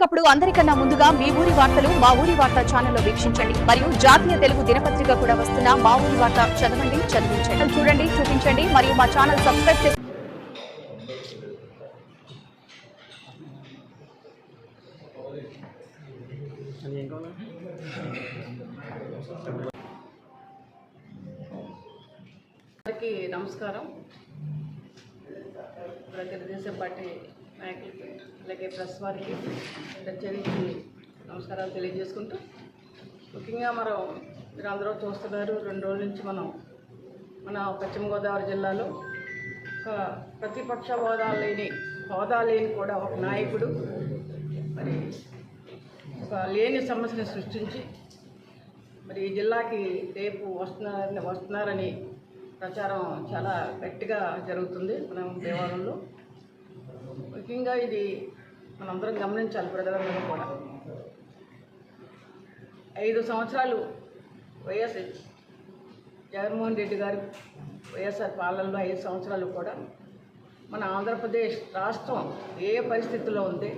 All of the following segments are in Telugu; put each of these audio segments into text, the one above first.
అప్పుడు అందరికన్నా ముందుగా మీ ఊరి వార్తలు మా ఊరి వార్త ఛానల్లో వీక్షించండి మరియు జాతీయ తెలుగు దినపత్రిక కూడా వస్తున్న మా ఊరి వార్త చదవండి, చదివించండి, చూడండి, చూపించండి మరియు మా ఛానల్ సబ్స్క్రైబ్ చేసి నమస్కారం. తెలుగుదేశం పార్టీ నాయకులకి అలాగే ప్రెస్ వారికి ప్రత్యేకించి నమస్కారాలు తెలియజేసుకుంటూ, ముఖ్యంగా మీరు అందరూ చూస్తున్నారు, 2 రోజుల నుంచి మన పశ్చిమ గోదావరి జిల్లాలో ఒక ప్రతిపక్ష హోదా లేని కూడా ఒక నాయకుడు మరి ఒక లేని సమస్యను సృష్టించి మరి ఈ జిల్లాకి రేపు వస్తున్నారని ప్రచారం చాలా గట్టిగా జరుగుతుంది మన దేవాలయంలో. ముఖ్యంగా ఇది మనందరం గమనించాలి, ప్రజలందరూ కూడా. 5 సంవత్సరాలు వైఎస్ జగన్మోహన్ రెడ్డి గారు వైఎస్ఆర్ పాలనలో 5 సంవత్సరాలు కూడా మన ఆంధ్రప్రదేశ్ రాష్ట్రం ఏ పరిస్థితుల్లో ఉంది,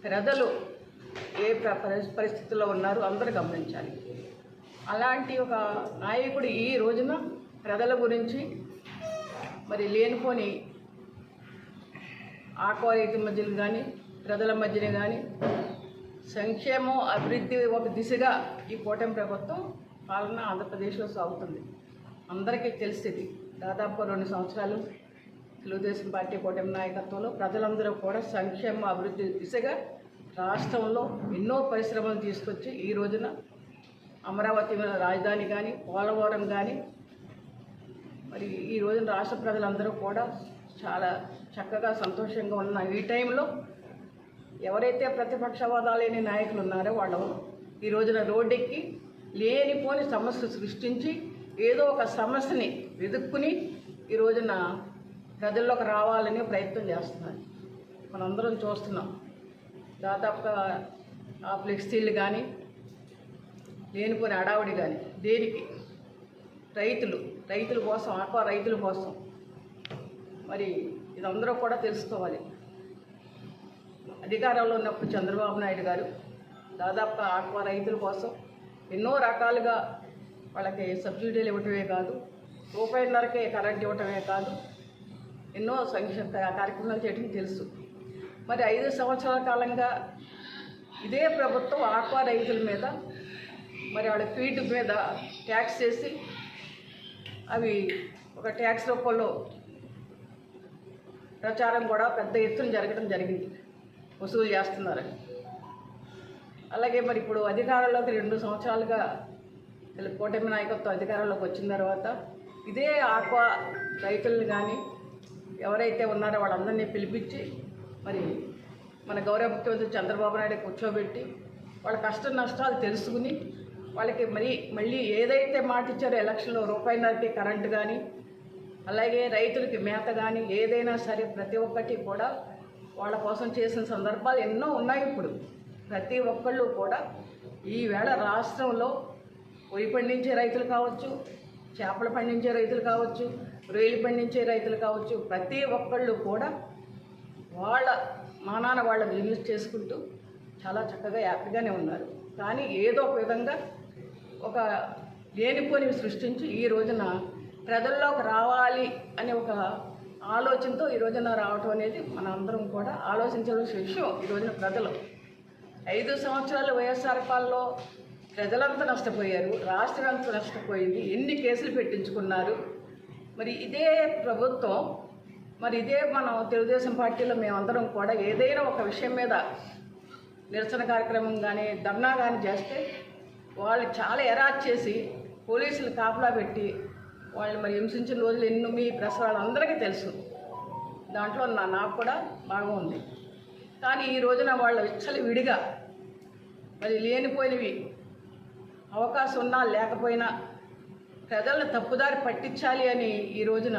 ప్రజలు ఏ పరిస్థితుల్లో ఉన్నారు అందరూ గమనించాలి. అలాంటి ఒక నాయకుడు ఈ రోజున ప్రజల గురించి మరి లేనిపోని ఆక్వా రైతు మధ్యలో కానీ ప్రజల మధ్యన కానీ సంక్షేమం అభివృద్ధి ఒక దిశగా ఈ కూటమి ప్రభుత్వం పాలన ఆంధ్రప్రదేశ్లో సాగుతుంది. అందరికీ తెలిసింది. దాదాపు 2 సంవత్సరాలు తెలుగుదేశం పార్టీ కూటమి నాయకత్వంలో ప్రజలందరూ కూడా సంక్షేమ అభివృద్ధి దిశగా రాష్ట్రంలో ఎన్నో పరిశ్రమలు తీసుకొచ్చి ఈ రోజున అమరావతి రాజధాని కానీ పోలవరం కానీ మరి ఈ రోజున రాష్ట్ర ప్రజలందరూ కూడా చాలా చక్కగా సంతోషంగా ఉన్న ఈ టైంలో ఎవరైతే ప్రతిపక్ష హోదా లేని నాయకులు ఉన్నారో వాళ్ళు ఈ రోజున రోడ్డెక్కి లేనిపోని సమస్యలు సృష్టించి ఏదో ఒక సమస్యని వెతుక్కుని ఈ రోజున ప్రజల్లోకి రావాలని ప్రయత్నం చేస్తున్నారు. మనందరం చూస్తున్నాం. దాదాపుగా ఆ ఫ్లెక్సీలు కానీ లేనిపోని అడావుడి కానీ దేనికి రైతుల కోసం, ఆక్వా రైతుల కోసం మరి ఇదందరూ కూడా తెలుసుకోవాలి. అధికారంలో ఉన్నప్పుడు చంద్రబాబు నాయుడు గారు దాదాపుగా ఆక్వా రైతుల కోసం ఎన్నో రకాలుగా వాళ్ళకి సబ్సిడీలు ఇవ్వటమే కాదు, ₹1.5కే కరెంట్ ఇవ్వటమే కాదు, ఎన్నో సంక్షేమ కార్యక్రమాలు చేయడం తెలుసు. మరి 5 సంవత్సరాల కాలంగా ఇదే ప్రభుత్వం ఆక్వా రైతుల మీద మరి వాళ్ళ ఫీడ్ మీద ట్యాక్స్ చేసి అవి ఒక ట్యాక్స్ రూపంలో ప్రచారం కూడా పెద్ద ఎత్తున జరిగింది, వసూలు చేస్తున్నారని. అలాగే మరి ఇప్పుడు అధికారంలోకి 2 సంవత్సరాలుగా కూటమి నాయకత్వం అధికారంలోకి వచ్చిన తర్వాత ఇదే ఆక్వా రైతులను కానీ ఎవరైతే ఉన్నారో వాళ్ళందరినీ పిలిపించి మరి మన గౌరవ ముఖ్యమంత్రి చంద్రబాబు నాయుడు కూర్చోబెట్టి వాళ్ళ కష్ట నష్టాలు తెలుసుకుని వాళ్ళకి మళ్ళీ ఏదైతే మాట ఇచ్చారో ఎలక్షన్లో ₹1.5కే కరెంటు కానీ అలాగే రైతులకి మేత కానీ ఏదైనా సరే ప్రతి ఒక్కటి కూడా వాళ్ళ కోసం చేసిన సందర్భాలు ఎన్నో ఉన్నాయి. ఇప్పుడు ప్రతి ఒక్కళ్ళు కూడా ఈవేళ రాష్ట్రంలో పొయ్యి పండించే రైతులు కావచ్చు, చేపలు పండించే రైతులు కావచ్చు, రొయ్యలు పండించే రైతులు కావచ్చు, ప్రతి ఒక్కళ్ళు కూడా వాళ్ళ మానాన వాళ్ళ బిజినెస్ చేసుకుంటూ చాలా చక్కగా హ్యాపీగానే ఉన్నారు. కానీ ఏదో ఒక విధంగా ఒక లేనిపోనివి సృష్టించి ఈ రోజున ప్రజల్లోకి రావాలి అనే ఒక ఆలోచనతో ఈ రోజున రావటం అనేది మన అందరం కూడా ఆలోచించవలసిన విషయం. ఈ రోజున ప్రజలు 5 సంవత్సరాలు వైఎస్ఆర్ పాలనలో ప్రజలంతా నష్టపోయారు, రాష్ట్రం అంతా నష్టపోయింది, ఎన్ని కేసులు పెట్టించుకున్నారు. మరి ఇదే ప్రభుత్వం మరి ఇదే మనం తెలుగుదేశం పార్టీలో మేమందరం కూడా ఏదైనా ఒక విషయం మీద నిరసన కార్యక్రమం కానీ ధర్నా కానీ చేస్తే వాళ్ళు చాలా ఎరాట్ చేసి పోలీసులు కాపలా పెట్టి వాళ్ళు మరి హింసించిన రోజులు ఎన్నో మీ ప్రెస్ వాళ్ళందరికీ తెలుసు. దాంట్లో నాకు కూడా బాగా ఉంది. కానీ ఈ రోజున వాళ్ళు విడిగా మరి లేనిపోయినవి అవకాశం ఉన్నా లేకపోయినా ప్రజలను తప్పుదారి పట్టించాలి అని ఈ రోజున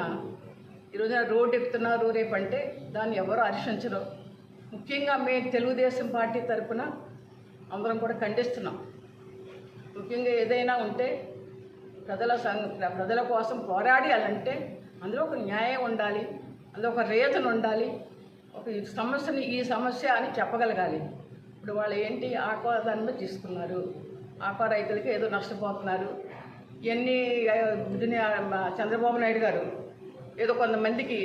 రోడ్డు ఎక్కుతున్నారు. రేపంటే దాన్ని ఎవరు హర్షించరు. ముఖ్యంగా మేము తెలుగుదేశం పార్టీ తరఫున అందరం కూడా ఖండిస్తున్నాం. ముఖ్యంగా ఏదైనా ఉంటే ప్రజల కోసం పోరాడాలంటే అందులో ఒక న్యాయం ఉండాలి, అందులో ఒక రీజన్ ఉండాలి, ఒక ఈ సమస్య అని చెప్పగలగాలి. ఇప్పుడు వాళ్ళు ఏంటి ఆక్వా దాని మీద తీసుకున్నారు, ఆక్వా రైతులకి ఏదో నష్టపోతున్నారు. ఇవన్నీ చంద్రబాబు నాయుడు గారు ఏదో కొంతమందికి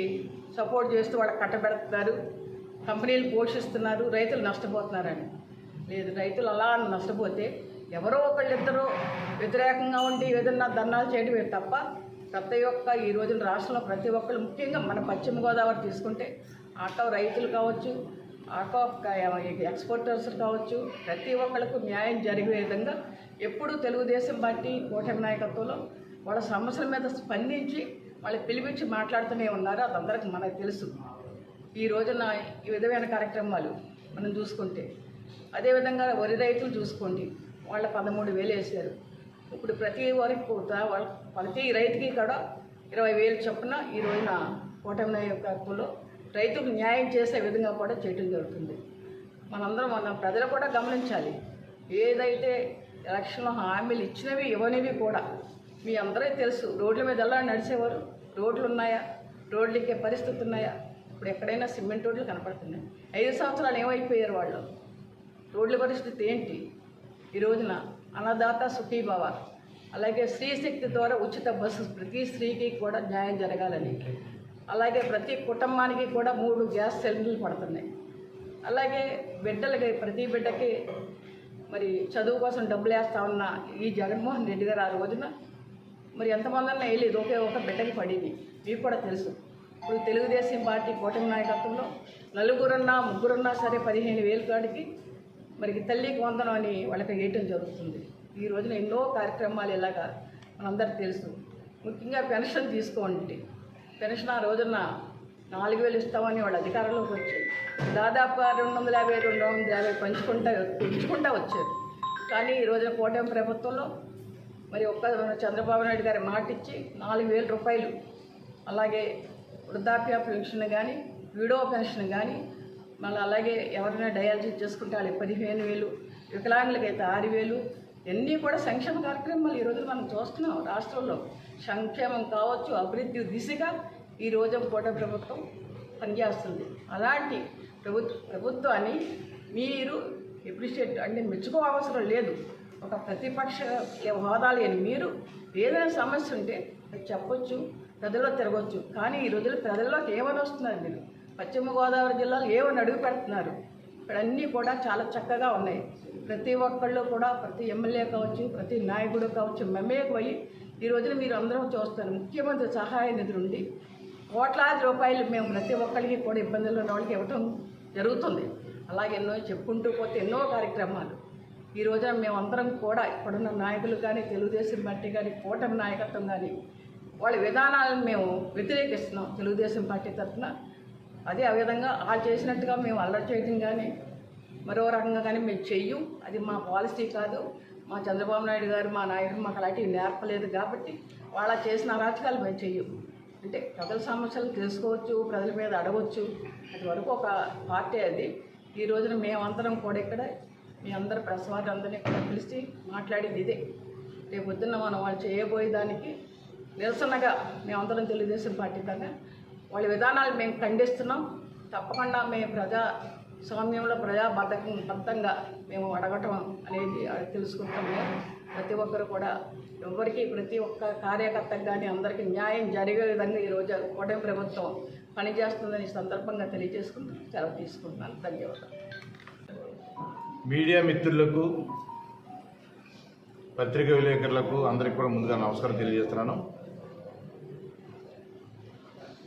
సపోర్ట్ చేస్తూ వాళ్ళకి కట్టబెడుతున్నారు, కంపెనీలు పోషిస్తున్నారు, రైతులు నష్టపోతున్నారని. లేదు, రైతులు అలా నష్టపోతే ఎవరో ఒకళ్ళిద్దరూ వ్యతిరేకంగా ఉండి ఏదన్నా ధర్నాలు చేయడమే తప్ప ప్రతి ఒక్క ఈ రోజున రాష్ట్రంలో ప్రతి ఒక్కరు, ముఖ్యంగా మన పశ్చిమ గోదావరి తీసుకుంటే ఆటో రైతులు కావచ్చు, ఆటో ఎక్స్పోర్టర్స్ కావచ్చు, ప్రతి ఒక్కరికి న్యాయం జరిగే విధంగా ఎప్పుడూ తెలుగుదేశం పార్టీ కూటమి నాయకత్వంలో వాళ్ళ సమస్యల మీద స్పందించి వాళ్ళకి పిలిపించి మాట్లాడుతూనే ఉన్నారు. అది అందరికీ మనకు తెలుసు. ఈ రోజున ఈ విధమైన కార్యక్రమాలు మనం చూసుకుంటే, అదేవిధంగా వరి రైతులు చూసుకోండి, వాళ్ళ 13,000 వేశారు. ఇప్పుడు ప్రతి రైతుకి కూడా 20,000 చొప్పున ఈ రోజున కూటమి నాయకత్వంలో రైతులకు న్యాయం చేసే విధంగా కూడా చేయడం జరుగుతుంది. మన ప్రజలు కూడా గమనించాలి. ఏదైతే ఎలక్షన్లో హామీలు ఇచ్చినవి ఇవ్వనివి కూడా మీ అందరికీ తెలుసు. రోడ్ల మీద ఎలా నడిచేవారు, రోడ్లు ఉన్నాయా, రోడ్లు ఎక్కే పరిస్థితి ఉన్నాయా? ఇప్పుడు ఎక్కడైనా సిమెంట్ రోడ్లు కనపడుతున్నాయి. 5 సంవత్సరాలు ఏమైపోయారు వాళ్ళు? రోడ్ల పరిస్థితి ఏంటి? ఈ రోజున అన్నదాత సుఖీభవ, అలాగే స్త్రీశక్తి ద్వారా ఉచిత బస్సు ప్రతి స్త్రీకి కూడా న్యాయం జరగాలని, అలాగే ప్రతి కుటుంబానికి కూడా 3 గ్యాస్ సిలిండర్లు పడుతున్నాయి. అలాగే బిడ్డలకి ప్రతి బిడ్డకి మరి చదువు కోసం డబ్బులు వేస్తా ఉన్న ఈ జగన్మోహన్ రెడ్డి గారు ఆ రోజున మరి ఎంతమందన్నా వేయలేదు, ఒకే ఒక బిడ్డకి పడింది. మీకు కూడా తెలుసు. ఇప్పుడు తెలుగుదేశం పార్టీ కూటమి నాయకత్వంలో నలుగురున్నా ముగ్గురున్నా సరే 15,000 కాడికి మరి తల్లికి వందనం అని వాళ్ళకి వేయటం జరుగుతుంది. ఈ రోజున ఎన్నో కార్యక్రమాలు ఇలాగా మనందరికీ తెలుసు. ముఖ్యంగా పెన్షన్ తీసుకోండి. పెన్షన్ ఆ రోజున 4,000 ఇస్తామని వాళ్ళ అధికారంలోకి వచ్చి దాదాపు 250 పెంచుకుంటా వచ్చారు. కానీ ఈ రోజున కూటమి ప్రభుత్వంలో మరి చంద్రబాబు నాయుడు గారి మాట ఇచ్చి 4,000 రూపాయలు, అలాగే వృద్ధాప్య పెన్షన్ కానీ, విడో పెన్షన్ కానీ, మళ్ళీ అలాగే ఎవరైనా డయాలసిస్ చేసుకుంటే వాళ్ళకి 15,000, వికలాంగులకైతే 6,000, ఇవన్నీ కూడా సంక్షేమ కార్యక్రమాలు ఈ రోజు మనం చూస్తున్నాం. రాష్ట్రంలో సంక్షేమం కావచ్చు, అభివృద్ధి దిశగా ఈ రోజు కూటమి ప్రభుత్వం పనిచేస్తుంది. అలాంటి ప్రభుత్వాన్ని మీరు అప్రిషియేట్ అంటే మెచ్చుకోవసరం లేదు. ఒక ప్రతిపక్ష హోదా లేని మీరు ఏదైనా సమస్య ఉంటే చెప్పొచ్చు, ప్రజల్లో తిరగవచ్చు. కానీ ఈ రోజుల్లో ప్రజల్లోకి ఏమని వస్తున్నారు? మీరు పశ్చిమ గోదావరి జిల్లాలో ఏమని అడుగు పెడుతున్నారు? ఇక్కడ అన్నీ కూడా చాలా చక్కగా ఉన్నాయి. ప్రతి ఒక్కళ్ళు కూడా, ప్రతి ఎమ్మెల్యే కావచ్చు, ప్రతి నాయకుడు కావచ్చు, మమేకమయ్యి ఈ రోజున మీరు అందరూ చూస్తారు. ముఖ్యమంత్రి సహాయ నిధి నుండి కోట్లాది రూపాయలు మేము ప్రతి ఒక్కరికి కూడా ఇబ్బందులు ఉన్న వాళ్ళకి ఇవ్వటం జరుగుతుంది. అలాగే ఎన్నో చెప్పుకుంటూ పోతే ఎన్నో కార్యక్రమాలు ఈ రోజున మేమందరం కూడా ఇప్పుడున్న నాయకులు కానీ, తెలుగుదేశం పార్టీ కానీ, కూటమి నాయకత్వం కానీ వాళ్ళ విధానాలను మేము వ్యతిరేకిస్తున్నాం తెలుగుదేశం పార్టీ తరఫున. అదే ఆ విధంగా వాళ్ళు చేసినట్టుగా మేము అల్లరి చేయడం కానీ మరో రకంగా కానీ మేము చెయ్యం. అది మా పాలసీ కాదు. మా చంద్రబాబు నాయుడు గారు, మా నాయుడు మాకు అలాంటివి నేర్పలేదు కాబట్టి వాళ్ళ చేసిన అరాచకాలు మేము చెయ్యం. అంటే ప్రజల సమస్యలు తెలుసుకోవచ్చు, ప్రజల మీద అడగవచ్చు, అది వరకు ఒక పార్టీ అది. ఈ రోజున మేమందరం కూడా ఇక్కడ మీ అందరు ప్రెస్ వారి అందరినీ కూడా పిలిచి మాట్లాడేది ఇదే. రేపు పొద్దున్న మనం వాళ్ళు చేయబోయే దానికి నిరసనగా మేమందరం తెలుగుదేశం పార్టీ కన్నా వాళ్ళ విధానాలు మేము ఖండిస్తున్నాం. తప్పకుండా మేము ప్రజాస్వామ్యంలో ప్రజాబద్ధంగా మేము అడగటం అనేది తెలుసుకుంటాం. మేము ప్రతి ఒక్కరు కూడా ఎవరికి, ప్రతి ఒక్క కార్యకర్తకు కానీ అందరికీ న్యాయం జరిగే విధంగా ఈరోజు కూటమి ప్రభుత్వం పనిచేస్తుందని సందర్భంగా తెలియజేసుకుంటూ సెలవు తీసుకుంటున్నాను. ధన్యవాదాలు. మీడియా మిత్రులకు, పత్రికా విలేకరులకు అందరికీ కూడా ముందుగా నమస్కారం తెలియజేస్తున్నాను.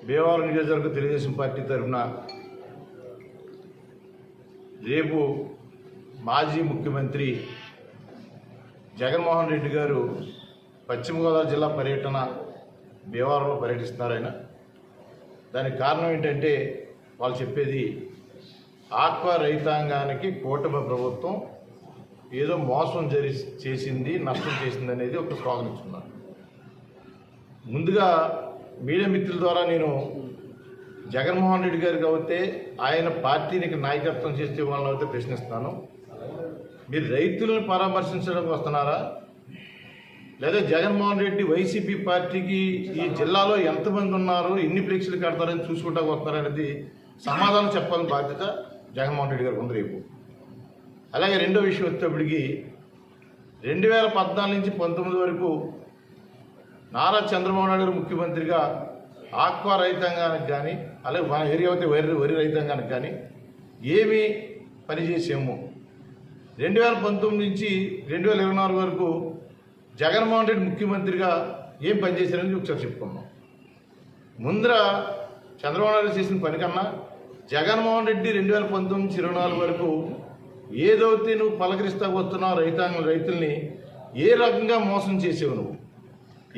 భీమవరం నియోజకవర్గ తెలుగుదేశం పార్టీ తరఫున రేపు మాజీ ముఖ్యమంత్రి జగన్మోహన్ రెడ్డి గారు పశ్చిమ గోదావరి జిల్లా పర్యటన భీమవరంలో పర్యటిస్తున్నారు. ఆయన దానికి కారణం ఏంటంటే వాళ్ళు చెప్పేది ఆక్వా రైతాంగానికి కూటమి ప్రభుత్వం ఏదో మోసం చేసింది, నష్టం చేసింది అనేది ఒక స్లోగన్ ఇస్తున్నారు. ముందుగా మీడియా మిత్రుల ద్వారా నేను జగన్మోహన్ రెడ్డి గారికి అయితే ఆయన పార్టీనికి నాయకత్వం చేస్తే వాళ్ళని అయితే ప్రశ్నిస్తున్నాను. మీరు రైతులను పరామర్శించడానికి వస్తున్నారా, లేదా జగన్మోహన్ రెడ్డి వైసీపీ పార్టీకి ఈ జిల్లాలో ఎంతమంది ఉన్నారు, ఎన్ని ఫ్లెక్సీలు కడతారని చూసుకుంటా వస్తున్నారనేది సమాధానం చెప్పాలని బాధ్యత జగన్మోహన్ రెడ్డి గారికి ఉంది. రేపు అలాగే రెండో విషయం వచ్చేటప్పటికి 2014 నుంచి 19 వరకు నారా చంద్రబాబు నాయుడు గారు ముఖ్యమంత్రిగా ఆక్వా రైతాంగానికి కానీ అలాగే మన ఏరియా అయితే వరి రైతాంగానికి కానీ ఏమి పనిచేసాము 2019 నుంచి 2024 వరకు జగన్మోహన్ రెడ్డి ముఖ్యమంత్రిగా ఏం పనిచేశారని ఒకసారి చెప్పుకున్నాం. ముందర చంద్రబాబు నాయుడు చేసిన పని కన్నా జగన్మోహన్ రెడ్డి 2019 నుంచి 2024 వరకు ఏదైతే నువ్వు పలకరిస్తా వస్తున్నావు రైతుల్ని ఏ రకంగా మోసం చేసావు, నువ్వు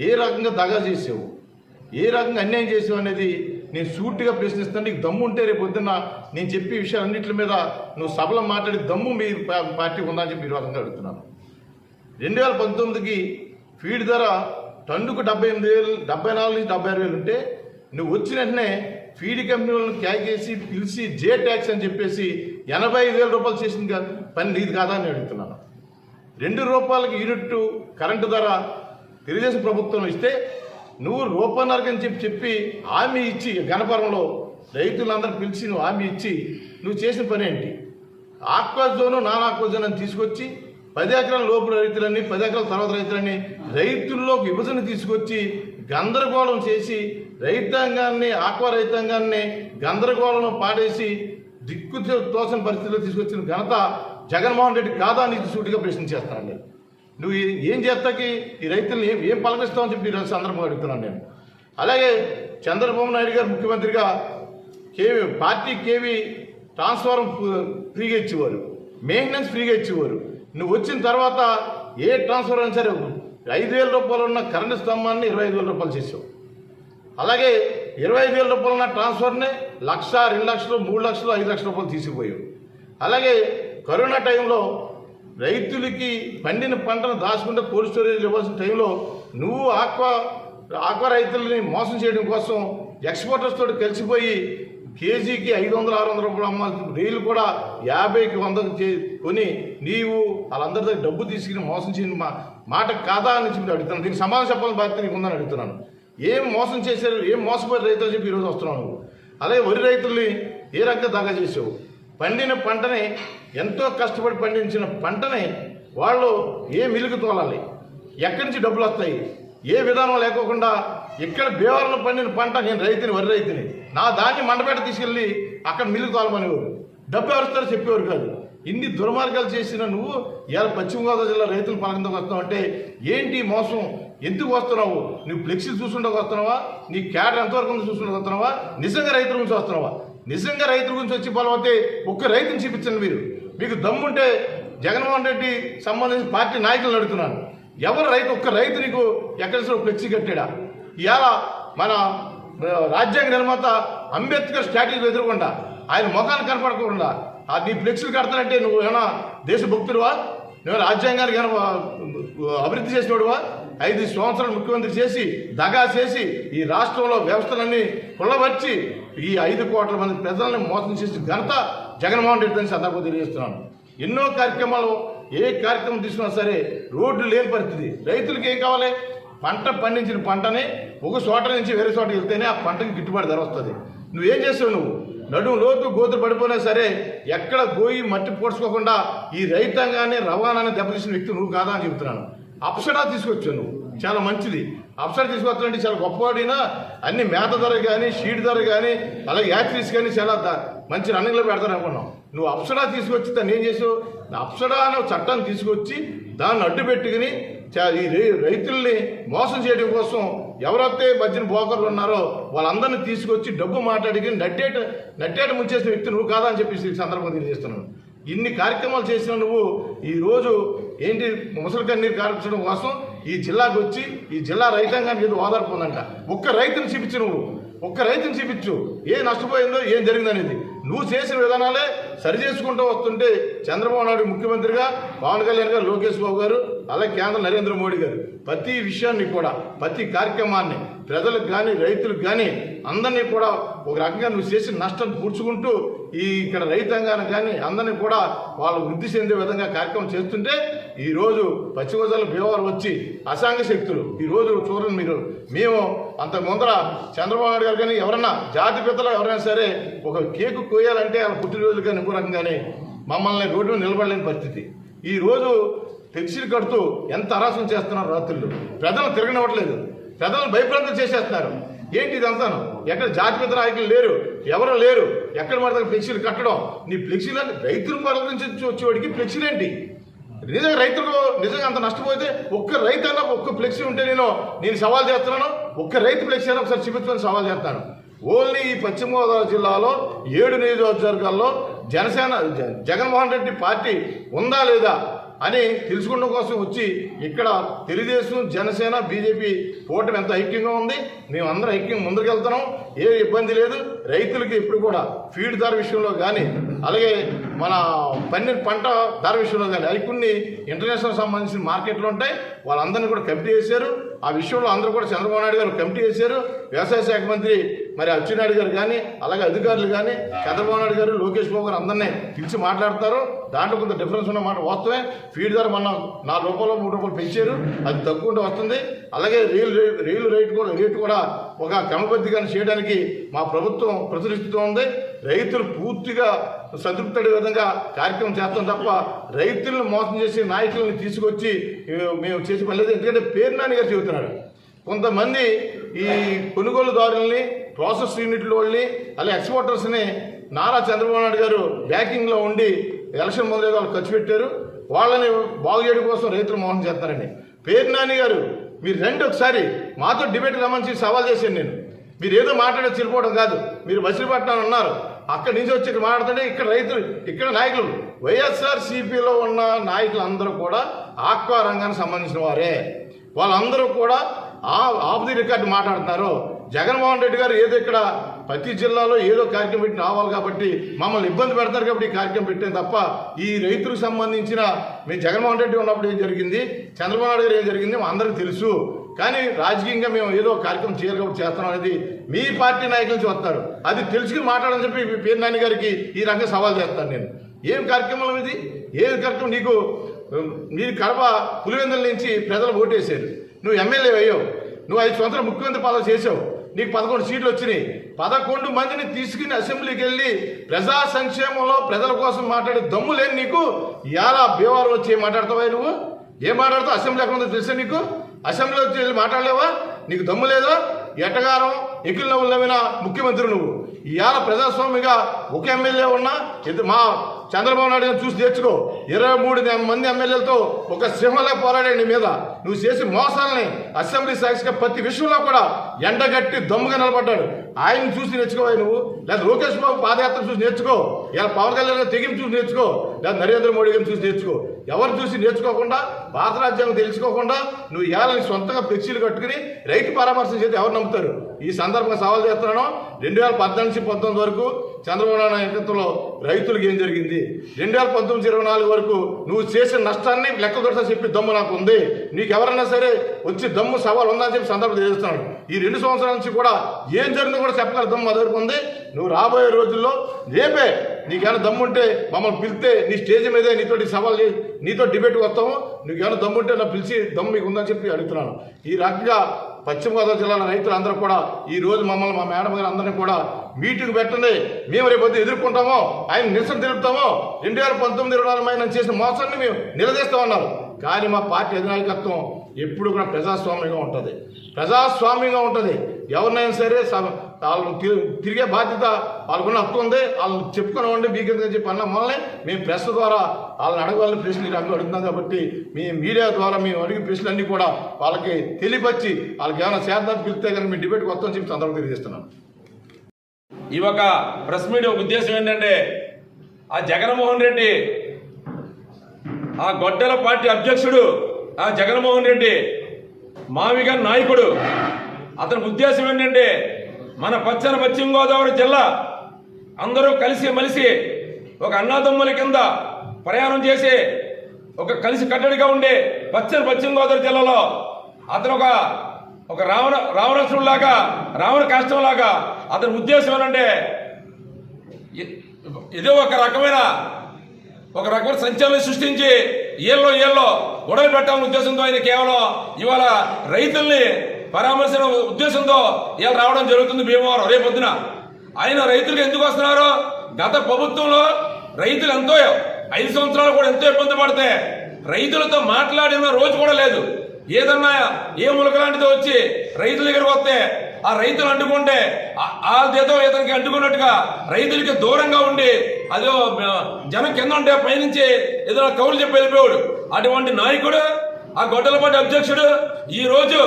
ఏ రకంగా దగా చేసావు, ఏ రకంగా అన్యాయం చేసావు అనేది నేను సూటిగా ప్రశ్నిస్తాను. నీకు దమ్ము ఉంటే రేపు పొద్దున్న నేను చెప్పే విషయాలన్నింటి మీద నువ్వు సభలో మాట్లాడే దమ్ము మీ పార్టీకి ఉందని చెప్పి ఈ రకంగా అడుగుతున్నాను. 2019కి ఫీడ్ ధర టన్నుకు 74 నుంచి 76,000 ఉంటే నువ్వు వచ్చిన వెంటనే ఫీడ్ కంపెనీలను క్యాకేసి పిలిచి జే ట్యాక్స్ అని చెప్పేసి 85,000 రూపాయలు చేసిన పని నీది కాదా అని అడుగుతున్నాను. 2 రూపాయలకి యూనిట్ కరెంటు ధర తెలుగుదేశం ప్రభుత్వం ఇస్తే నువ్వు రూపాయన్నరకి అని చెప్పి హామీ ఇచ్చి గణపురంలో రైతులందరూ పిలిచి నువ్వు హామీ ఇచ్చి నువ్వు చేసిన పని ఏంటి? Aqua zone non aqua zone అని తీసుకొచ్చి 10 ఎకరాల లోపు రైతులని 10 ఎకరాల తర్వాత రైతులని రైతుల్లో విభజన తీసుకొచ్చి గందరగోళం చేసి రైతాంగాన్ని ఆక్వా రైతాంగాన్ని గందరగోళం పాడేసి దిక్కు తోసిన పరిస్థితిలో తీసుకొచ్చిన ఘనత జగన్మోహన్ రెడ్డి కాదా నీకు సూటిగా ప్రశ్నించేస్తానండి. నువ్వు ఏం చేస్తాకి ఈ రైతుల్ని ఏం పలకరిస్తావని చెప్పి ఈరోజు సందర్భంగా అడుగుతున్నాను నేను. అలాగే చంద్రబాబు నాయుడు గారు ముఖ్యమంత్రిగా కేవీ ట్రాన్స్ఫార్మర్ ఫ్రీగా ఇచ్చేవారు, మెయింటెనెన్స్ ఫ్రీగా ఇచ్చేవారు. నువ్వు వచ్చిన తర్వాత ఏ ట్రాన్స్ఫర్ అయినా సరే 5,000 రూపాయలు ఉన్న కరెంటు స్తంభాన్ని 25,000 రూపాయలు చేసావు. అలాగే 25,000 రూపాయలు ఉన్న ట్రాన్స్ఫర్ని 1,00,000, 2 లక్షలు, 3 లక్షలు, 5 లక్షల రూపాయలు తీసుకుపోయావు. అలాగే కరోనా టైంలో రైతులకి పండిన పంటను దాచుకుంటే కోల్డ్ స్టోరేజ్ ఇవ్వాల్సిన టైంలో నువ్వు ఆక్వా రైతులని మోసం చేయడం కోసం ఎక్స్పోర్టర్స్ తోటి కలిసిపోయి కేజీకి 500, 600 రూపాయలు అమ్మాల్సిన రైలు కూడా 50కి 100కి కొని నీవు వాళ్ళందరి దగ్గర డబ్బు తీసుకుని మోసం చేయని మాట కాదా అని చెప్పి అడుగుతున్నాను. దీనికి సమాధానం చెప్పాలని బాధ్యత నీకు ఉందని అడుగుతున్నాను. ఏం మోసం చేశారు, ఏం మోసపోయి రైతులు చెప్పి ఈరోజు వస్తున్నావు నువ్వు. అలాగే వరి రైతుల్ని ఏ రకంగా దాగా చేసావు? పండిన పంటని ఎంతో కష్టపడి పండించిన పంటని వాళ్ళు ఏ మిల్లుకు తోలాలి, ఎక్కడి నుంచి డబ్బులు వస్తాయి, ఏ విధానం లేకోకుండా ఇక్కడ బేవరంలో పండిన పంట నేను వరి రైతుని నా ధాన్యం మండపేట తీసుకెళ్ళి అక్కడ మిల్లుకు తోలమనేవారు. డబ్బు ఎవరిస్తారో చెప్పేవారు కాదు. ఇన్ని దుర్మార్గాలు చేసిన నువ్వు ఇవాళ పశ్చిమ గోదావరి జిల్లా రైతుల పలకంలోకి వస్తావు అంటే ఏంటి మోసం? ఎందుకు వస్తున్నావు? నువ్వు ఫ్లెక్సీ చూసుకుంటూ వస్తున్నావా? నీ క్యాడర్ ఎంతవరకు చూసుకుంటూ వస్తున్నావా? నిజంగా రైతుల గురించి వస్తున్నావా? నిజంగా రైతుల గురించి వచ్చి బలమైతే ఒక్క రైతుని చూపించండి. మీకు దమ్ముంటే జగన్మోహన్ రెడ్డి సంబంధించిన పార్టీ నాయకులను అడుగుతున్నాను. ఎవరు రైతు? ఒక్క రైతు నీకు ఎక్కడ ఫ్లెక్సీ కట్టాడా? ఇవాళ మన రాజ్యాంగ నిర్మాత అంబేద్కర్ స్టాట్యూకి ఎదురుకుండా ఆయన ముఖాన్ని కనపడకుండా నీ ఫ్లెక్సీలు కడతానంటే నువ్వు ఏమైనా దేశభక్తుడువా? నువ్వు రాజ్యాంగానికి ఏమైనా అభివృద్ధి చేసినోడువా? 5 సంవత్సరాలు ముఖ్యమంత్రి చేసి దగా చేసి ఈ రాష్ట్రంలో వ్యవస్థలన్నీ కుళ్ళబర్చి ఈ 5 కోట్ల మంది ప్రజల్ని మోసం చేసి ఘనత జగన్మోహన్ రెడ్డి అని సందర్భంగా తెలియజేస్తున్నాను. ఎన్నో కార్యక్రమాలు ఏ కార్యక్రమం తీసుకున్నా సరే రోడ్లు లేని పరిస్థితి. రైతులకి ఏం కావాలి? పంట పండించిన పంటని ఒక చోట నుంచి వేరే చోటకి వెళ్తేనే ఆ పంటకి గిట్టుబాటు ధర వస్తుంది. నువ్వేం చేసావు? నువ్వు నడుము లోతు గోతులు పడిపోయినా సరే ఎక్కడ గోయి మట్టి పోడ్చుకోకుండా ఈ రైతాంగాన్ని రవాణాన్ని దెబ్బతీసిన వ్యక్తి నువ్వు కాదా అని చెబుతున్నాను. అప్సడా తీసుకొచ్చావు నువ్వు, చాలా మంచిది. అప్సడా తీసుకొచ్చానంటే చాలా గొప్పవాడినా అన్ని మేత ధర కానీ షీడ్ ధర కానీ అలాగే యాక్టరీస్ కానీ చాలా మంచి రన్నింగ్లో పెడతాను అనుకున్నావు. నువ్వు అప్సడా తీసుకొచ్చి దాన్ని ఏం చేసావు? అప్సడా అనే చట్టాన్ని తీసుకొచ్చి దాన్ని అడ్డు పెట్టుకుని ఈ రైతుల్ని మోసం చేయడం కోసం ఎవరైతే మధ్యన బోకర్లు ఉన్నారో వాళ్ళందరినీ తీసుకొచ్చి డబ్బు మాట్లాడి నట్టేట ముంచేసిన వ్యక్తి నువ్వు కాదా అని చెప్పి ఈ సందర్భంగా తెలియజేస్తున్నాను. ఇన్ని కార్యక్రమాలు చేసిన నువ్వు ఈరోజు ఏంటి ముసలి కన్నీరు కార్పించడం కోసం ఈ జిల్లాకు వచ్చి ఈ జిల్లా రైతాంగానికి ఏదో ఓదార్పు ఉందంట. ఒక్క రైతుని చూపించు, నువ్వు ఒక్క రైతుని చూపించు ఏం నష్టపోయిందో ఏం జరిగిందనేది. నువ్వు చేసిన విధానాలే సరి చేసుకుంటూ వస్తుంటే చంద్రబాబు నాయుడు ముఖ్యమంత్రిగా, పవన్ కళ్యాణ్ గారు, లోకేష్ బాబు గారు, అలాగే కేంద్ర నరేంద్ర మోడీ గారు ప్రతి విషయాన్ని కూడా ప్రతి కార్యక్రమాన్ని ప్రజలకు కానీ రైతులకు కానీ అందరినీ కూడా ఒక రకంగా నువ్వు చేసిన నష్టం పూడ్చుకుంటూ ఇక్కడ రైతాంగాన్ని కానీ అందరినీ కూడా వాళ్ళు వృద్ధి చెందే విధంగా కార్యక్రమం చేస్తుంటే ఈరోజు పశ్చిమ గోదావరి భీమవరం వచ్చి అసాంఘ శక్తులు ఈరోజు చూడండి మీరు. మేము అంత ముందర చంద్రబాబు నాయుడు గారు కానీ ఎవరన్నా జాతి పితలు ఎవరైనా సరే ఒక కేకు కోయాలంటే వాళ్ళ పుట్టినరోజు కానీ ఇంకో రకంగానే మమ్మల్ని రోడ్డు మీద నిలబడలేని పరిస్థితి. ఈరోజు ఫ్లెక్సీలు కడుతూ ఎంత అరాసం చేస్తున్నారు రాత్రులు. ప్రజలు తిరగనివ్వట్లేదు, ప్రజలను భయప్రాంతం చేసేస్తున్నారు. ఏంటి ఇదంతాను? ఎక్కడ జాతిపిత నాయకులు లేరు, ఎవరు లేరు. ఎక్కడ పడితే ఫ్లెక్సీలు కట్టడం. నీ ఫ్లెక్సీలు అంటే రైతుల పనుల నుంచి వచ్చేవాడికి ఫ్లెక్సీలు ఏంటి? నిజంగా రైతులకు నిజంగా అంత నష్టపోతే ఒక్క రైతు అన్న ఒక్క ఫ్లెక్సీ ఉంటే నేను సవాల్ చేస్తున్నాను. ఒక్క రైతు ఫ్లెక్సీ అయినా ఒకసారి చూపించమని సవాల్ చేస్తాను. ఓన్లీ ఈ పశ్చిమ గోదావరి జిల్లాలో 7 నియోజకవర్గాల్లో జగన్మోహన్ రెడ్డి పార్టీ ఉందా లేదా అని తెలుసుకోవడం కోసం వచ్చి ఇక్కడ తెలుగుదేశం, జనసేన, బీజేపీ కూటమి ఎంత ఐక్యంగా ఉంది. మేమందరం ఐక్యంగా ముందుకెళ్తున్నాం. ఏ ఇబ్బంది లేదు. రైతులకి ఇప్పుడు కూడా ఫీడ్ ధర విషయంలో కానీ, అలాగే మన పంట ధర విషయంలో కానీ అవి కొన్ని ఇంటర్నేషనల్ సంబంధించిన మార్కెట్లు ఉంటాయి. వాళ్ళందరినీ కూడా కమిటీ చేశారు. ఆ విషయంలో అందరూ కూడా చంద్రబాబు నాయుడు గారు కమిటీ చేశారు. వ్యవసాయ శాఖ మంత్రి మరి అచ్చెన్నాయుడు గారు కానీ, అలాగే అధికారులు కానీ, చంద్రబాబు నాయుడు గారు, లోకేష్ బాబు గారు అందరినీ పిలిచి మాట్లాడతారు. దాంట్లో కొంత డిఫరెన్స్ ఉన్నమాట వాస్తవమే. ఫీడ్ ధర మొన్న 4 రూపాయలు 3 రూపాయలు పెంచారు, అది తగ్గుకుంటూ వస్తుంది. అలాగే రైలు రేటు కూడా ఒక క్రమబద్ధీకరణ చేయడానికి మా ప్రభుత్వం ప్రచురిస్తూ ఉంది. రైతులు పూర్తిగా సంతృప్తి విధంగా కార్యక్రమం చేస్తాం తప్ప రైతులను మోసం చేసి నాయకులను తీసుకొచ్చి మేము చేసి పని లేదు. ఎందుకంటే పేరు నాని గారు చెబుతున్నాడు, కొంతమంది ఈ కొనుగోలుదారుల్ని, ప్రాసెస్ యూనిట్ల వాళ్ళని, అలాగే ఎక్స్పోర్టర్స్ని నారా చంద్రబాబు నాయుడు గారు బ్యాకింగ్లో ఉండి ఎలక్షన్ ముందు వాళ్ళు ఖర్చు పెట్టారు. వాళ్ళని బాగు చేయడం కోసం రైతులు మోసం చేస్తారండి. పేరు నాని గారు మీరు రండి, ఒకసారి మాతో డిబేట్ రమ్మని సవాల్ చేశాను నేను. మీరు ఏదో మాట్లాడే చెల్లిపోవడం కాదు. మీరు మచిలీపట్నం ఉన్నారు, అక్కడి నుంచి వచ్చి ఇక్కడ మాట్లాడుతుంటే ఇక్కడ రైతులు, ఇక్కడ నాయకులు, వైఎస్ఆర్సీపీలో ఉన్న నాయకులు అందరూ కూడా ఆక్వా రంగానికి సంబంధించిన వారే. వాళ్ళందరూ కూడా ఆఫ్ ది రికార్డు మాట్లాడుతున్నారు. జగన్మోహన్ రెడ్డి గారు ఏదో ఇక్కడ ప్రతి జిల్లాలో ఏదో కార్యక్రమం పెట్టి రావాలి కాబట్టి మమ్మల్ని ఇబ్బంది పెడతారు కాబట్టి ఈ కార్యక్రమం పెట్టాను తప్ప ఈ రైతులకు సంబంధించిన మీ జగన్మోహన్ రెడ్డి ఉన్నప్పుడు ఏం జరిగింది, చంద్రబాబు నాయుడు గారు ఏం జరిగింది అందరికీ తెలుసు. కానీ రాజకీయంగా మేము ఏదో కార్యక్రమం చేయాలి కాబట్టి చేస్తాం అనేది మీ పార్టీ నాయకుల నుంచి వస్తారు. అది తెలుసుకుని మాట్లాడని చెప్పి పేరు నాని గారికి ఈ రకంగా సవాల్ చేస్తాను నేను. ఏం కార్యక్రమం ఇది? ఏది కార్యక్రమం? మీరు కడప పులివెందుల నుంచి ప్రజలు ఓటేశారు, నువ్వు ఎమ్మెల్యే అయ్యావు, నువ్వు 5 సంవత్సరాలు ముఖ్యమంత్రి పదవి చేసావు, నీకు 11 సీట్లు వచ్చినాయి. 11 మందిని తీసుకుని అసెంబ్లీకి వెళ్ళి ప్రజా సంక్షేమంలో ప్రజల కోసం మాట్లాడే దమ్ము లేని నీకు ఇవాళ భీమవరం వచ్చి మాట్లాడతావా? నువ్వు ఏం మాట్లాడతావు? అసెంబ్లీ ఎక్కడ ఉందో తెలుసా నీకు? అసెంబ్లీ వచ్చి వెళ్ళి మాట్లాడలేవా? నీకు దమ్ము లేదా? ఎట్టగారం ఎకిల్ నవ్వులు నవ్విన ముఖ్యమంత్రి నువ్వు. ఇవాళ ప్రజాస్వామిగా ఒక ఎమ్మెల్యే ఉన్నా మా చంద్రబాబు నాయుడు గారిని చూసి తెచ్చుకో. 23 మంది ఎమ్మెల్యేలతో ఒక సింహంలా పోరాడాడు నీ మీద. నువ్వు చేసి మోసాలని అసెంబ్లీ సాక్షిగా ప్రతి విషయంలో కూడా ఎండగట్టి దమ్ముగా నిలబడ్డాడు. ఆయన చూసి నేర్చుకోవాలి నువ్వు, లేదా లోకేష్ బాబు పాదయాత్ర చూసి నేర్చుకో, ఇలా పవన్ కళ్యాణ్ గారు తెగింపు చూసి నేర్చుకో, లేదా నరేంద్ర మోడీ గారిని చూసి నేర్చుకో. ఎవరు చూసి నేర్చుకోకుండా, భారత రాజ్యాంగం తెలుసుకోకుండా నువ్వు ఇవాళ సొంతంగా ఫ్లెక్సీలు కట్టుకుని రైతు పరామర్శం చేస్తే ఎవరు నమ్ముతారు? ఈ సందర్భంగా సవాల్ చేస్తున్నాను. 2014 నుంచి 19 వరకు చంద్రబాబు నాయుడు నేతృత్వంలో రైతులకు ఏం జరిగింది, 2019-24 వరకు నువ్వు చేసిన నష్టాన్ని లెక్క దొరసా చెప్పి దమ్ము నాకు ఉంది. నీకు ఎవరైనా సరే వచ్చి దమ్ము సవాల్ ఉందని చెప్పి సందర్భం చేస్తున్నాడు. ఈ 2 సంవత్సరాల నుంచి కూడా ఏం జరిగిందో కూడా చెప్పగల దమ్ము మా దగ్గరకు ఉంది. నువ్వు రాబోయే రోజుల్లో రేపే నీకేమైనా దమ్ముంటే మమ్మల్ని పిలిస్తే నీ స్టేజ్ మీదే నీతోటి సవాల్ చేసి నీతో డిబేట్కి వస్తాము. నీకేమైనా దమ్ముంటే నా పిలిచి దమ్ము మీకు ఉందని చెప్పి అడుగుతున్నాను. ఈ రకంగా పశ్చిమ గోదావరి జిల్లాలో రైతులు అందరూ కూడా ఈ రోజు మమ్మల్ని, మా మేడం గారు అందరినీ కూడా మీటింగ్ పెట్టండి, మేము రేపు ఎదుర్కొంటామో, ఆయన నిరసన తెలుపుతామో, 2019-24 ఆయన చేసిన మోసాన్ని మేము నిలదీస్తామన్నారు. కానీ మా పార్టీ అధినాయకత్వం ఎప్పుడు కూడా ప్రజాస్వామ్యంగా ఉంటుంది, ప్రజాస్వామ్యంగా ఉంటుంది. ఎవరినైనా సరే వాళ్ళు తిరిగే బాధ్యత వాళ్ళకున్న హక్కు ఉంది. వాళ్ళు చెప్పుకున్నామండి మీకు ఎందుకని చెప్పి అన్న మొదలనే మేము ప్రెస్ ద్వారా వాళ్ళని అడగాలని ప్రశ్నలు ఈ రంగంలో అడుగుతున్నాం కాబట్టి మీ మీడియా ద్వారా మేము అడిగిన ప్రశ్నలన్నీ కూడా వాళ్ళకి తెలియపరిచి వాళ్ళకి ఏమైనా శాతం పిలిస్తే కానీ మీ డిబేట్కి వస్తామని చెప్పి సందర్భంగా తెలియజేస్తున్నాను. ఈ ఒక ప్రెస్ మీట్ ఉద్దేశం ఏంటంటే ఆ జగన్మోహన్ రెడ్డి, ఆ గొడ్డల పార్టీ అధ్యక్షుడు ఆ జగన్మోహన్ రెడ్డి మావిగా నాయకుడు, అతని ఉద్దేశం ఏంటంటే మన పశ్చిమ గోదావరి జిల్లా అందరూ కలిసి మలిసి ఒక అన్నాదమ్ముల కింద ప్రయాణం చేసి ఒక కలిసి కట్టడిగా ఉండే పశ్చిమ గోదావరి జిల్లాలో అతను ఒక రావణాసురులాగా, రావణ కాష్టంలాగా అతని ఉద్దేశం ఏంటంటే ఇదే ఒక రకమైన సంచలనం సృష్టించి ఏళ్ళలో గొడవలు పెట్టాలనే ఉద్దేశంతో ఆయన కేవలం ఇవాళ రైతుల్ని పరామర్శించిన ఉద్దేశంతో ఇవాళ రావడం జరుగుతుంది భీమవరం. రేపొద్దున ఆయన రైతులకు ఎందుకు వస్తున్నారు? గత ప్రభుత్వంలో రైతులు ఎంతో 5 సంవత్సరాలు కూడా ఎంతో ఇబ్బంది పడితే రైతులతో మాట్లాడిన రోజు కూడా లేదు. ఏదన్నా ఏ ములకలాంటిదో వచ్చి రైతుల దగ్గరకు వస్తే ఆ రైతులు అంటుకుంటే అదేదో ఇతనికి అంటుకున్నట్టుగా రైతులకి దూరంగా ఉండి అదో జనం కింద ఉంటే పైనుంచి ఏదో కౌలు చెప్పి వెళ్ళిపోయాడు. అటువంటి నాయకుడు ఆ గొడ్డలపాటి అధ్యక్షుడు ఈ రోజు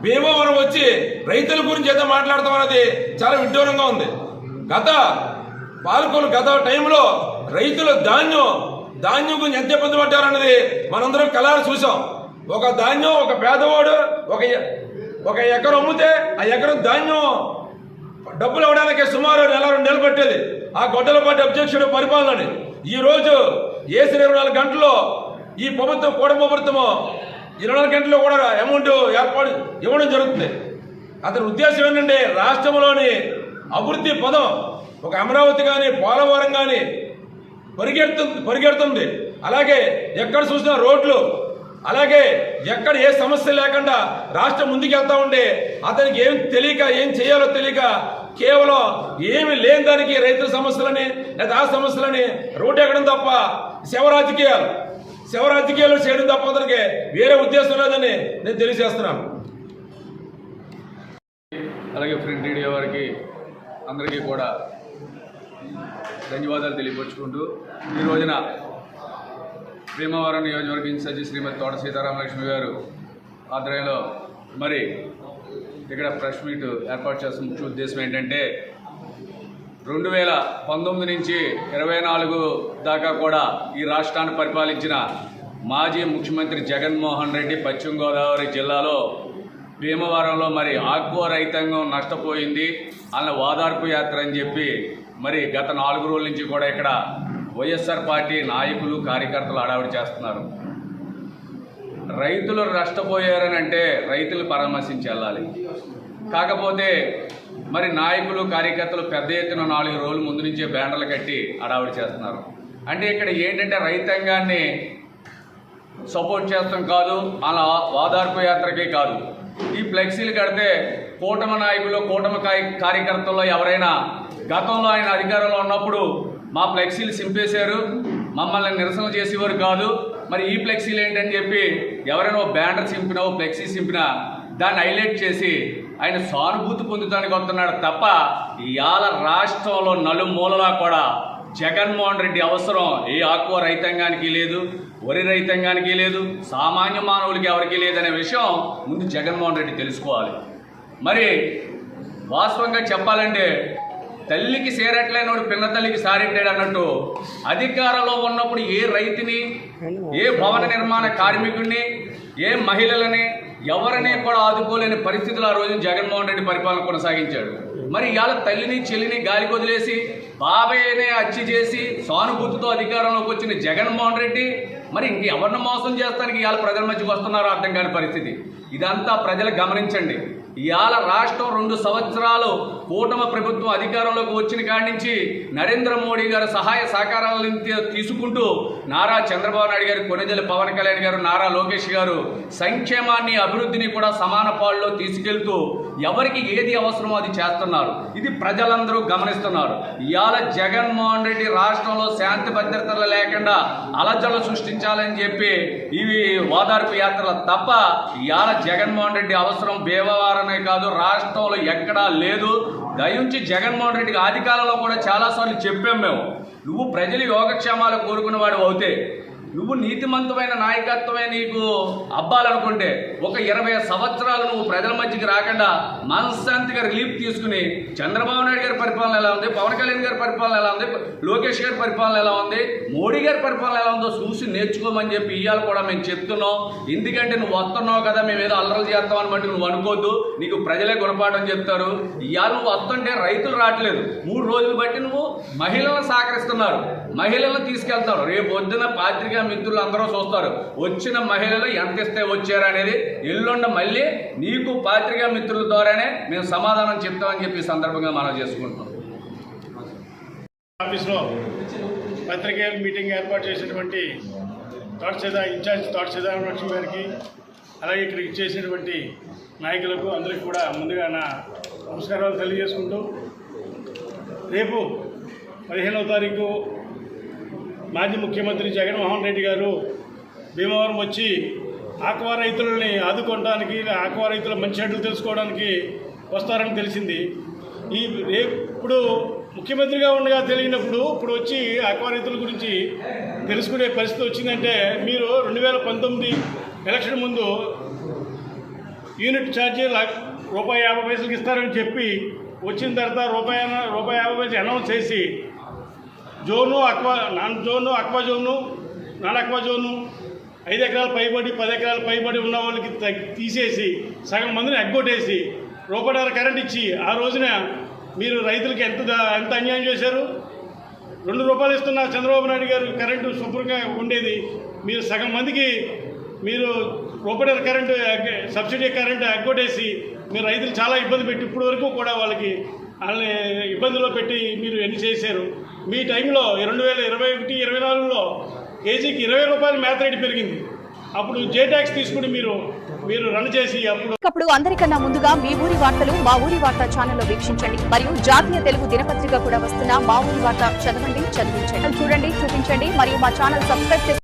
భీమవరం వచ్చి రైతుల గురించి ఏదో మాట్లాడతాం అనేది చాలా విడ్డూరంగా ఉంది. గత టైంలో రైతులు ధాన్యం గురించి ఎంత ఇబ్బంది పడ్డారన్నది మనందరం కళాలు చూసాం. ఒక ధాన్యం ఒక పేదవాడు ఒక ఎకరం అమ్మితే ఆ ఎకరం ధాన్యం డబ్బులు ఇవ్వడానికి సుమారు 1-2 నెలలు పట్టేది ఆ గొడ్డలపాటి అధ్యక్షుడు పరిపాలనని. ఈ రోజు ఏసీ 24 గంటల్లో ఈ ప్రభుత్వం ప్రభుత్వము 24 గంటల్లో కూడా అమౌంట్ ఏర్పాటు ఇవ్వడం జరుగుతుంది. అతని ఉద్దేశం ఏంటంటే రాష్ట్రంలోని అభివృద్ధి పదం ఒక అమరావతి కానీ పోలవరం కానీ పరిగెడుతుంది. అలాగే ఎక్కడ చూసినా రోడ్లు, అలాగే ఎక్కడ ఏ సమస్య లేకుండా రాష్ట్రం ముందుకెళ్తా ఉండే అతనికి ఏం తెలియక ఏం చేయాలో తెలియక కేవలం ఏమి లేని దానికి రైతుల సమస్యలని లేదా ఆ సమస్యలని రోడ్డు ఎక్కడం తప్ప శవ రాజకీయాలు చేయడం తప్ప అతనికి వేరే ఉద్దేశం లేదని నేను తెలియజేస్తున్నాను. అలాగే ప్రింట్ మీడియా వారికి అందరికీ కూడా ధన్యవాదాలు తెలియపరుచుకుంటూ ఈ రోజున భీమవరం నియోజకవర్గ ఇన్ఛార్జి శ్రీమతి తోట సీతారామలక్ష్మి గారు ఆధ్వర్యంలో మరి ఇక్కడ ప్రెస్ మీట్ ఏర్పాటు చేస్తున్న ముఖ్య ఉద్దేశం ఏంటంటే 2019 నుంచి 24 దాకా కూడా ఈ రాష్ట్రాన్ని పరిపాలించిన మాజీ ముఖ్యమంత్రి జగన్మోహన్ రెడ్డి పశ్చిమ గోదావరి జిల్లాలో భీమవరంలో మరి ఆక్వా రైతాంగం నష్టపోయింది అన్న ఓదార్పు యాత్ర అని చెప్పి మరి గత 4 రోజుల నుంచి కూడా ఇక్కడ వైఎస్ఆర్ పార్టీ నాయకులు కార్యకర్తలు హడావిడి చేస్తున్నారు. రైతులు నష్టపోయారని అంటే రైతులు పరామర్శించి వెళ్ళాలి. కాకపోతే మరి నాయకులు కార్యకర్తలు పెద్ద ఎత్తున 4 రోజుల ముందు నుంచే బ్యానర్లు కట్టి హడావిడి చేస్తున్నారు. అంటే ఇక్కడ ఏంటంటే రైతాంగాన్ని సపోర్ట్ చేస్తాం కాదు, అలా ఓదార్పు యాత్రకే కాదు. ఈ ఫ్లెక్సీలు కడితే కూటమి నాయకులు కూటమి కార్యకర్తల్లో ఎవరైనా గతంలో ఆయన అధికారంలో ఉన్నప్పుడు మా ఫ్లెక్సీలు సింపేశారు, మమ్మల్ని నిరసన చేసేవారు కాదు, మరి ఈ ఫ్లెక్సీలు ఏంటని చెప్పి ఎవరైనా బ్యానర్ సింపినా ఫ్లెక్సీ సింపినా దాన్ని హైలైట్ చేసి ఆయన సానుభూతి పొందుతానికి వస్తున్నాడు తప్ప ఇవాళ రాష్ట్రంలో నలుమూలలా కూడా జగన్మోహన్ రెడ్డి అవసరం ఏ ఆక్వా రైతాంగానికి లేదు, వరి రైతాంగానికి లేదు, సామాన్య మానవులకి ఎవరికి లేదనే విషయం ముందు జగన్మోహన్ రెడ్డి తెలుసుకోవాలి. మరి వాస్తవంగా చెప్పాలంటే తల్లికి సేరట్లేనోడు పిన్న తల్లికి సారెట్టాడు అన్నట్టు అధికారంలో ఉన్నప్పుడు ఏ రైతుని, ఏ భవన నిర్మాణ కార్మికుడిని, ఏ మహిళలని ఎవరిని కూడా ఆదుకోలేని పరిస్థితులు ఆ రోజు జగన్మోహన్ రెడ్డి పరిపాలన కొనసాగించాడు. మరి ఇవాళ తల్లిని చెల్లిని గాలికి వదిలేసి బాబాయ్నే హత్య చేసి సానుభూతితో అధికారంలోకి వచ్చిన జగన్మోహన్ రెడ్డి మరి ఇంకెవరిని మోసం చేస్తానికి ఇవాళ ప్రజల మధ్యకి వస్తున్నారో అర్థం కాని పరిస్థితి. ఇదంతా ప్రజలు గమనించండి. ఇవాళ రాష్ట్రం 2 సంవత్సరాలు కూటమి ప్రభుత్వం అధికారంలోకి వచ్చిన కాడి నుంచి నరేంద్ర మోడీ గారు సహాయ సహకారాలను తీసుకుంటూ నారా చంద్రబాబు నాయుడు గారు, కొణిదెల పవన్ కళ్యాణ్ గారు, నారా లోకేష్ గారు సంక్షేమాన్ని అభివృద్ధిని కూడా సమాన పాళ్ళలో తీసుకెళ్తూ ఎవరికి ఏది అవసరమో అది చేస్తున్నారు. ఇది ప్రజలందరూ గమనిస్తున్నారు. ఇవాళ జగన్మోహన్ రెడ్డి రాష్ట్రంలో శాంతి భద్రతలు లేకుండా అలజడులు సృష్టించాలని చెప్పి ఇవి ఓదార్పు యాత్రలు తప్ప ఇవాళ జగన్మోహన్ రెడ్డి అవసరం భీమవరమే కాదు, రాష్ట్రంలో ఎక్కడా లేదు. దయించి జగన్మోహన్ రెడ్డికి ఆదికాలంలో కూడా చాలాసార్లు చెప్పాం మేము, నువ్వు ప్రజల యోగక్షేమాలు కోరుకున్న వాడు అవుతే, నువ్వు నీతిమంతమైన నాయకత్వమే నీకు అబ్బాలనుకుంటే ఒక 20 సంవత్సరాలు నువ్వు ప్రజల మధ్యకి రాకుండా మనశ్శాంతిగా రిలీఫ్ తీసుకుని చంద్రబాబు నాయుడు గారి పరిపాలన ఎలా ఉంది, పవన్ కళ్యాణ్ గారి పరిపాలన ఎలా ఉంది, లోకేష్ గారి పరిపాలన ఎలా ఉంది, మోడీ గారి పరిపాలన ఎలా ఉందో చూసి నేర్చుకోమని చెప్పి ఇవాళ కూడా మేము చెప్తున్నాం. ఎందుకంటే నువ్వు వస్తున్నావు కదా, మేము ఏదో అల్లరలు చేస్తామని బట్టి నువ్వు అనుకోవద్దు, నీకు ప్రజలే గుణపాఠం చెప్తారు. ఇవాళ నువ్వు వస్తుంటే రైతులు రావట్లేదు, 3 రోజులు బట్టి నువ్వు మహిళలను సహకరిస్తున్నారు, మహిళలను తీసుకెళ్తారు. రేపు పొద్దున పాత్రికా మిత్రులు అందరూ చూస్తారు వచ్చిన మహిళలు ఎంత ఇస్తే వచ్చారు అనేది. ఎల్లుండ మళ్ళీ నీకు పాత్రికా మిత్రుల ద్వారానే మేము సమాధానం చెప్తామని చెప్పి ఈ సందర్భంగా మనం చేసుకుంటున్నాం. ఆఫీస్లో పత్రికేయుల మీటింగ్ ఏర్పాటు చేసినటువంటి ఇన్ఛార్జ్ తోట సీతారామలక్ష్మి గారికి, అలాగే ఇక్కడికి ఇచ్చేసినటువంటి నాయకులకు అందరికీ కూడా ముందుగా నా నమస్కారాలు తెలియజేసుకుంటూ, రేపు 15వ తారీఖు మాజీ ముఖ్యమంత్రి జగన్మోహన్ రెడ్డి గారు భీమవరం వచ్చి ఆక్వా రైతులని ఆదుకోవడానికి, ఆక్వా రైతుల మంచి చెడ్డలు తెలుసుకోవడానికి వస్తారని తెలిసింది. ఇప్పుడు ముఖ్యమంత్రిగా ఉండగా తెలియనప్పుడు ఇప్పుడు వచ్చి ఆక్వా రైతుల గురించి తెలుసుకునే పరిస్థితి వచ్చిందంటే, మీరు 2019 ఎలక్షన్ ముందు యూనిట్ ఛార్జీ ₹1.50 ఇస్తారని చెప్పి వచ్చిన తర్వాత ₹1.50 అనౌన్స్ చేసి జోను, నాన్ ఆక్వా జోను 5 ఎకరాల పైబడి 10 ఎకరాల పైబడి ఉన్న వాళ్ళకి తీసేసి సగం మందిని ఎగ్గొట్టేసి ₹1.50 కరెంట్ ఇచ్చి ఆ రోజున మీరు రైతులకి ఎంత అన్యాయం చేశారు. ₹2 ఇస్తున్న చంద్రబాబు నాయుడు గారు కరెంటు శుభ్రంగా ఉండేది. మీరు సగం మందికి మీరు ₹1.50 కరెంటు సబ్సిడీ కరెంటు ఎగ్గొట్టేసి మీరు రైతులు చాలా ఇబ్బంది పెట్టి ఇప్పటి వరకు కూడా వాళ్ళని ఇబ్బందుల్లో పెట్టి మీరు ఎన్ని చేశారు. మీ టైంలో 2021-24లో కేజీకి ₹20 మేత రేటు పెరిగింది. అప్పుడు జే ట్యాక్స్ తీసుకుని మీరు రన్ చేసి అప్పుడు అందరికన్నా ముందుగా మీ ఊరి వార్తలు మా ఊరి వార్త ఛానల్లో వీక్షించండి. మరియు జాతీయ తెలుగు దినపత్రిక కూడా వస్తున్న మా ఊరి వార్త చదవండి, చదివించండి. చూడండి, చూపించండి మరియు మా ఛానల్ సబ్స్క్రైబ్